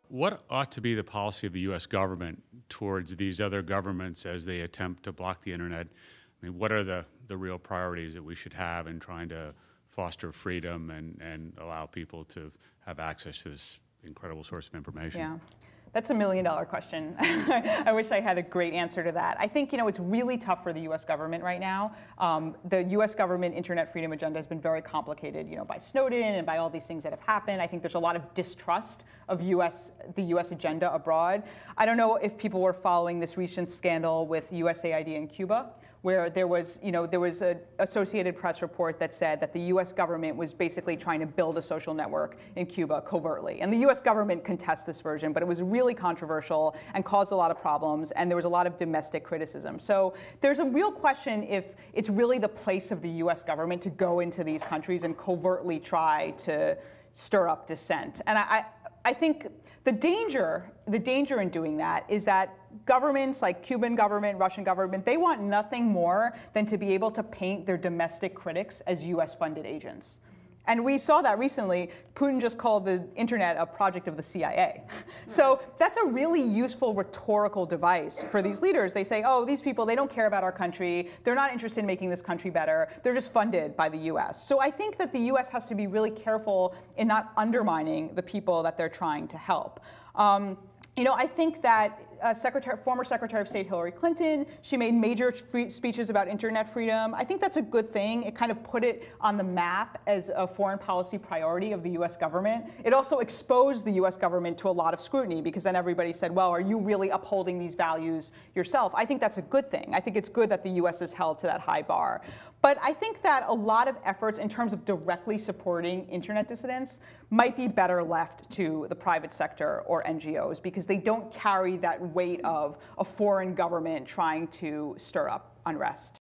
What ought to be the policy of the U.S. government towards these other governments as they attempt to block the internet? I mean, what are the real priorities that we should have in trying to foster freedom and allow people to have access to this incredible source of information? Yeah. That's $1 million question. I wish I had a great answer to that. I think it's really tough for the U.S. government right now. The U.S. government internet freedom agenda has been very complicated, by Snowden and by all these things that have happened. I think there's a lot of distrust of the U.S. agenda abroad. I don't know if people were following this recent scandal with USAID in Cuba, where there was an Associated Press report that said that the U.S. government was basically trying to build a social network in Cuba covertly. And the U.S. government contests this version, but it was really controversial and caused a lot of problems, and there was a lot of domestic criticism. So there's a real question if it's really the place of the U.S. government to go into these countries and covertly try to stir up dissent. And I think the danger in doing that is that governments like Cuban government, Russian government, they want nothing more than to be able to paint their domestic critics as US-funded agents. And we saw that recently. Putin just called the internet a project of the CIA. So that's a really useful rhetorical device for these leaders. They say, oh, these people, they don't care about our country. They're not interested in making this country better. They're just funded by the US. So I think that the US has to be really careful in not undermining the people that they're trying to help. I think that former Secretary of State Hillary Clinton, she made major speeches about internet freedom. I think that's a good thing. It kind of put it on the map as a foreign policy priority of the US government. It also exposed the US government to a lot of scrutiny, because then everybody said, well, are you really upholding these values yourself? I think that's a good thing. I think it's good that the US is held to that high bar. But I think that a lot of efforts in terms of directly supporting internet dissidents might be better left to the private sector or NGOs, because they don't carry that weight of a foreign government trying to stir up unrest.